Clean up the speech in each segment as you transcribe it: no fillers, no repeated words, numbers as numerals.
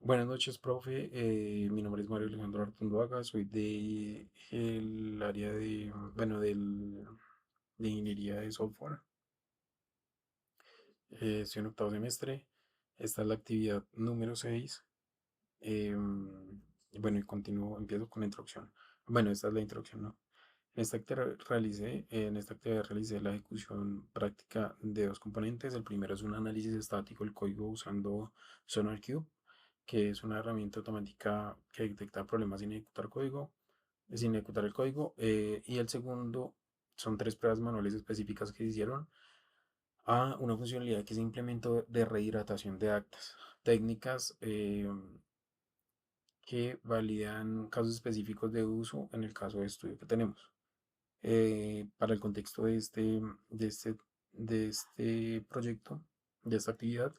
Buenas noches, profe. Mi nombre es Mario Alejandro Artunduaga. Soy de el área de, bueno, de ingeniería de software. Estoy en octavo semestre. Esta es la actividad número 6. Bueno, y continúo, empiezo con la introducción. Bueno, esta es la introducción, ¿no? En esta actividad realicé la ejecución práctica de dos componentes. El primero es un análisis estático del código usando SonarQube, que es una herramienta automática que detecta problemas sin ejecutar el código. Y el segundo son tres pruebas manuales específicas que se hicieron a una funcionalidad que se implementó de rehidratación de actas, técnicas que validan casos específicos de uso en el caso de estudio que tenemos. Para el contexto de este, de este proyecto, de esta actividad,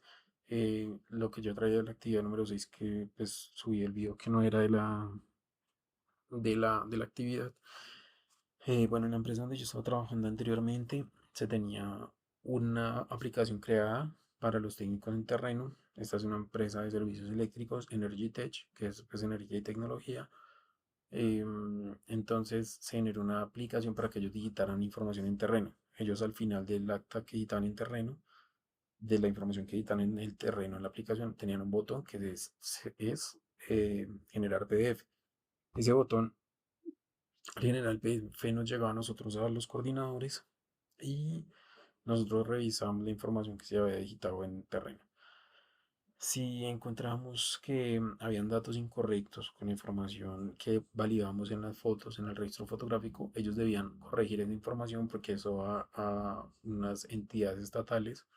lo que yo traía de la actividad número 6 que pues subí el video que no era de la actividad. Bueno, en la empresa donde yo estaba trabajando anteriormente, se tenía una aplicación creada para los técnicos en terreno. Esta es una empresa de servicios eléctricos, Energy Tech, que es pues, energía y tecnología. Entonces se generó una aplicación para que ellos digitaran información en terreno. Ellos al final del acta que editaban en terreno, de la información que editan en el terreno en la aplicación, tenían un botón que es generar PDF. Ese botón generar el PDF nos llegaba a nosotros, a los coordinadores, y nosotros revisamos la información que se había digitado en terreno. Si encontramos que habían datos incorrectos con la información que validamos en las fotos, en el registro fotográfico, ellos debían corregir esa información porque eso va a unas entidades estatales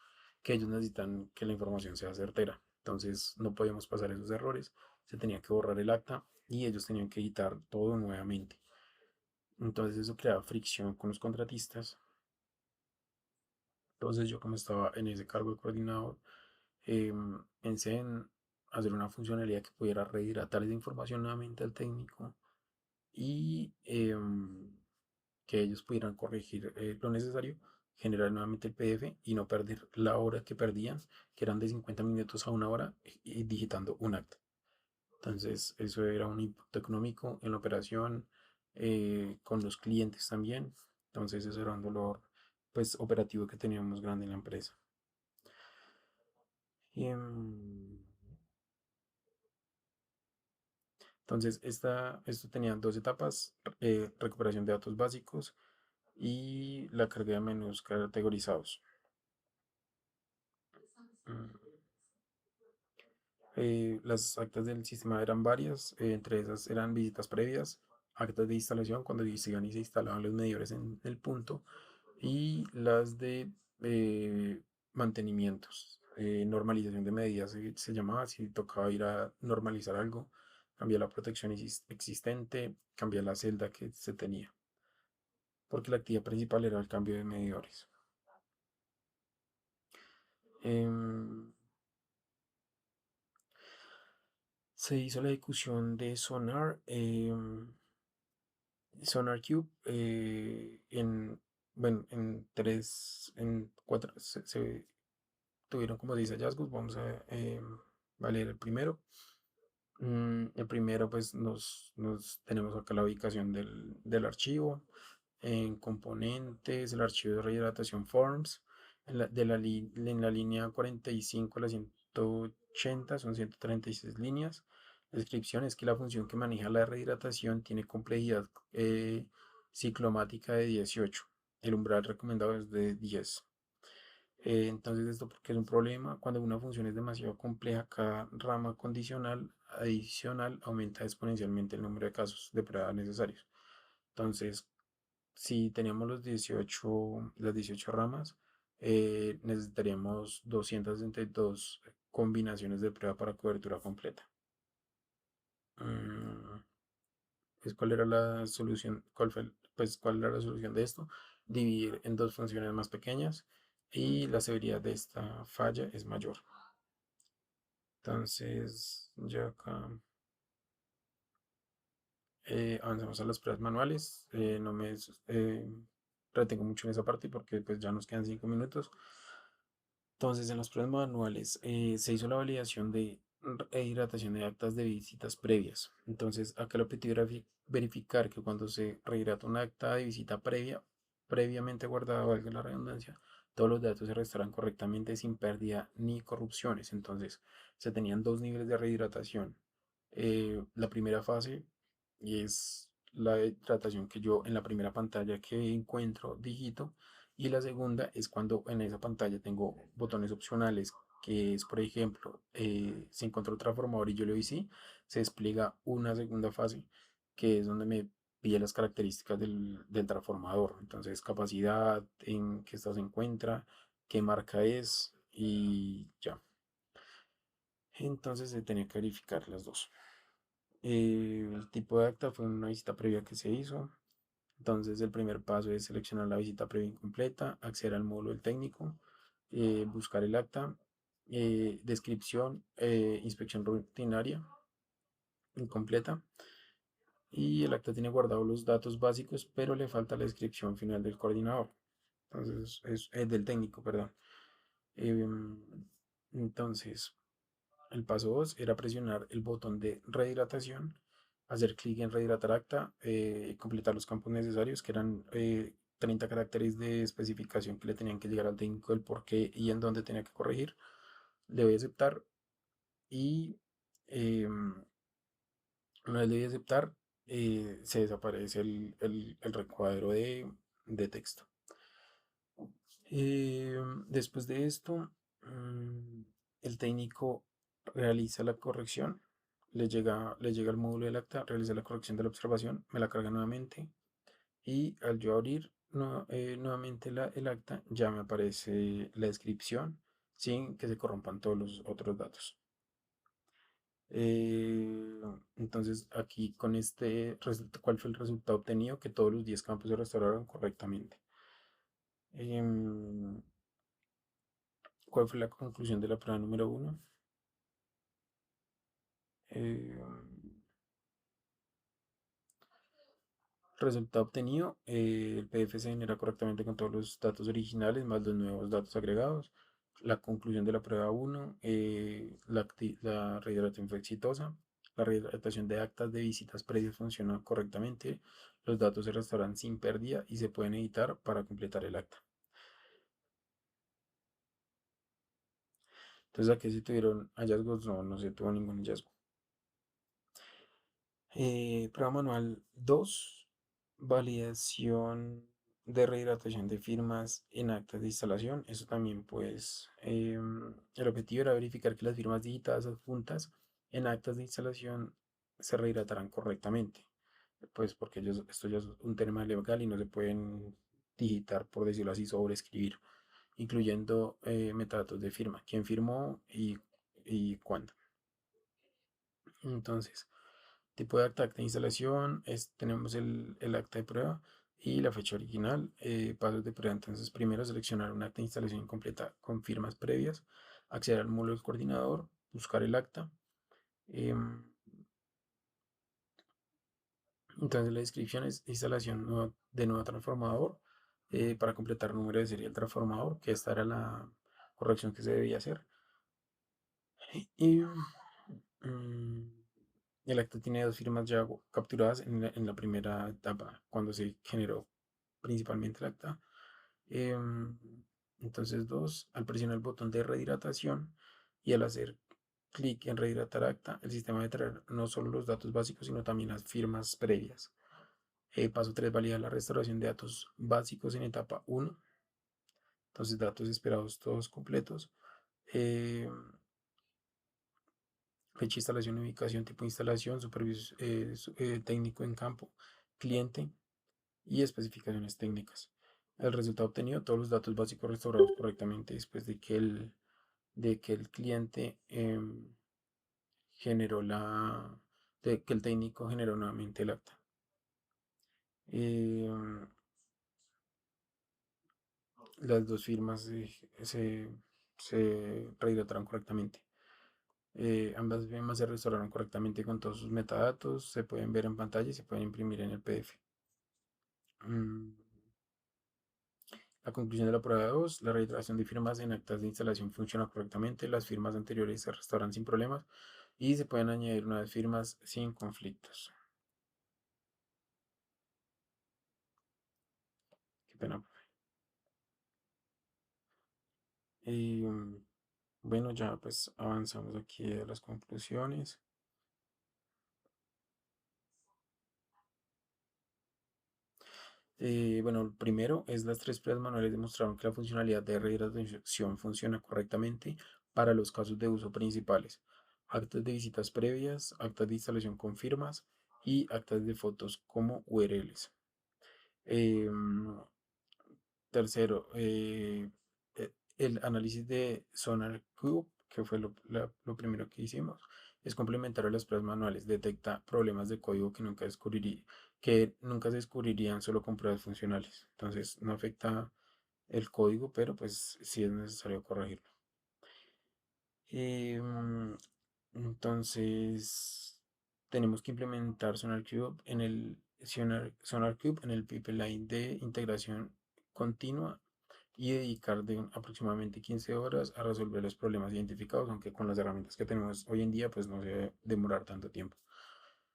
que ellos necesitan que la información sea certera. Entonces no podíamos pasar esos errores, se tenía que borrar el acta y ellos tenían que editar todo nuevamente. Entonces eso creaba fricción con los contratistas. Entonces yo como estaba en ese cargo de coordinador, pensé en hacer una funcionalidad que pudiera rehidratar esa información nuevamente al técnico y que ellos pudieran corregir lo necesario, generar nuevamente el PDF y no perder la hora que perdían, que eran de 50 minutos a una hora, y digitando un acta. Entonces eso era un impacto económico en la operación, con los clientes también. Entonces eso era un dolor pues operativo que teníamos grande en la empresa. Y, entonces, esto tenía dos etapas: recuperación de datos básicos y la carga de menús categorizados. Mm, las actas del sistema eran varias, entre esas eran visitas previas, actas de instalación cuando se iban y se instalaban los medidores en el punto, y las de mantenimientos, normalización de medidas se llamaba, si tocaba ir a normalizar algo, cambiar la protección existente, cambiar la celda que se tenía, porque la actividad principal era el cambio de medidores. Em, Se hizo la ejecución de Sonar Cube, bueno, en cuatro, se tuvieron como 10 hallazgos. Vamos a valer el primero. El primero, pues nos tenemos acá la ubicación del archivo. En componentes, el archivo de rehidratación forms, en la línea 45 a la 180 son 136 líneas. La descripción es que la función que maneja la rehidratación tiene complejidad ciclomática de 18. El umbral recomendado es de 10. Entonces, esto porque es un problema. Cuando una función es demasiado compleja, cada rama condicional adicional aumenta exponencialmente el número de casos de prueba necesarios. Entonces, si teníamos las 18 ramas, necesitaríamos 262 combinaciones de prueba para cobertura completa. Mm, pues, ¿cuál era la solución? ¿Cuál era la solución de esto? Dividir en dos funciones más pequeñas y la severidad de esta falla es mayor. Entonces, ya acá avanzamos a las pruebas manuales. No retengo mucho en esa parte porque pues ya nos quedan 5 minutos. Entonces, en los pruebas manuales se hizo la validación de rehidratación de actas de visitas previas. Entonces, acá el objetivo era verificar que cuando se rehidrata un acta de visita previamente guardada, valga la redundancia, todos los datos se restauraran correctamente sin pérdida ni corrupciones. Entonces, se tenían dos niveles de rehidratación. La primera fase es la hidratación que yo en la primera pantalla que encuentro digito, y la segunda es cuando en esa pantalla tengo botones opcionales, que es, por ejemplo, si encuentro transformador y yo le doy sí, se despliega una segunda fase, que es donde me pide las características del transformador. Entonces, capacidad, en qué estado se encuentra, qué marca es y ya. Entonces se tenía que verificar las dos. El tipo de acta fue una visita previa que se hizo. Entonces el primer paso es seleccionar la visita previa incompleta, acceder al módulo del técnico, buscar el acta, descripción, inspección rutinaria incompleta, y el acta tiene guardados los datos básicos, pero le falta la descripción final del coordinador. Entonces es del técnico, perdón. Em, entonces el paso 2 era presionar el botón de rehidratación, hacer clic en rehidratar acta, completar los campos necesarios, que eran 30 caracteres de especificación que le tenían que llegar al técnico, el por qué y en dónde tenía que corregir. Le voy a aceptar y eh, una vez le voy a aceptar, se desaparece el recuadro de texto. Eh, Después de esto, mm, el técnico realiza la corrección, le llega el módulo del acta, realiza la corrección de la observación, me la carga nuevamente, y al yo abrir nuevamente el acta, ya me aparece la descripción sin que se corrompan todos los otros datos. Eh, entonces, aquí con ¿cuál fue el resultado obtenido? Que todos los 10 campos se restauraron correctamente. Em, ¿Cuál fue la conclusión de la prueba número uno? Eh, Resultado obtenido, el PDF se genera correctamente con todos los datos originales más los nuevos datos agregados. La conclusión de la prueba uno, la rehidratación fue exitosa. La rehidratación de actas de visitas previas funciona correctamente. Los datos se restauran sin pérdida y se pueden editar para completar el acta. Entonces, aquí si tuvieron hallazgos, no, no se tuvo ningún hallazgo. Prueba manual 2, validación de rehidratación de firmas en actas de instalación. Eso también, pues, el objetivo era verificar que las firmas digitadas adjuntas en actas de instalación se rehidratarán correctamente. Pues porque esto ya es un tema legal y no se pueden digitar, por decirlo así, sobreescribir, incluyendo metadatos de firma, quién firmó y cuándo. Entonces, tipo de acta, acta de instalación, tenemos el acta de prueba y la fecha original. Pasos de prueba, entonces primero seleccionar un acta de instalación completa con firmas previas, acceder al módulo del coordinador, buscar el acta. em, entonces la descripción es instalación de nuevo transformador, para completar número de serie del transformador, que esta era la corrección que se debía hacer. Y mm, el acta tiene dos firmas ya capturadas en la primera etapa, cuando se generó principalmente el acta. Em, entonces, dos, al presionar el botón de rehidratación y al hacer clic en rehidratar acta, el sistema debe traer no solo los datos básicos, sino también las firmas previas. Paso 3, valida la restauración de datos básicos en etapa 1. Entonces, datos esperados todos completos. Em, Fecha de instalación, ubicación, tipo de instalación, supervisor técnico en campo, cliente y especificaciones técnicas. El resultado obtenido, todos los datos básicos restaurados correctamente después de que el cliente generó de que el técnico generó nuevamente el acta. Em, las dos firmas se rehidrataron correctamente. Ambas firmas se restauraron correctamente con todos sus metadatos, se pueden ver en pantalla y se pueden imprimir en el PDF. Mm, La conclusión de la prueba 2, la reiteración de firmas en actas de instalación funciona correctamente, las firmas anteriores se restauran sin problemas y se pueden añadir nuevas firmas sin conflictos. Qué pena. Y bueno, ya pues avanzamos aquí a las conclusiones. Bueno, el primero es las tres pruebas manuales demostraron que la funcionalidad de rehidratación funciona correctamente para los casos de uso principales. Actas de visitas previas, actas de instalación con firmas y actas de fotos como URLs. Em, Tercero, el análisis de SonarQube, que fue lo primero que hicimos, es complementario a las pruebas manuales. Detecta problemas de código que nunca se descubrirían solo con pruebas funcionales. Entonces, no afecta el código, pero pues sí es necesario corregirlo. Entonces, tenemos que implementar SonarQube en el pipeline de integración continua y dedicar aproximadamente 15 horas a resolver los problemas identificados, aunque con las herramientas que tenemos hoy en día, pues no se debe demorar tanto tiempo.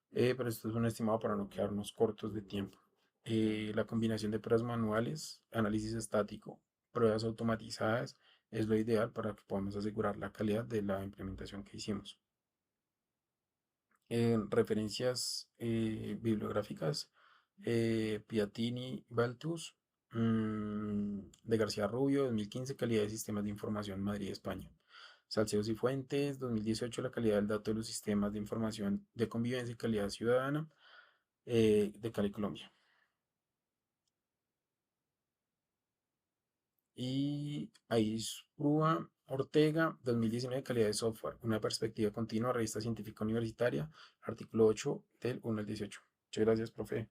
Pero esto es un estimado para no quedarnos cortos de tiempo. La combinación de pruebas manuales, análisis estático, pruebas automatizadas es lo ideal para que podamos asegurar la calidad de la implementación que hicimos. Referencias bibliográficas, Piatini Baltus, de García Rubio, 2015, calidad de sistemas de información, Madrid, España. Salcedos y Fuentes, 2018, la calidad del dato de los sistemas de información de convivencia y calidad ciudadana, de Cali, Colombia. Y Aispúa Ortega, 2019, calidad de software, una perspectiva continua, revista científica universitaria, artículo 8 del 1 al 18. Muchas gracias, profe.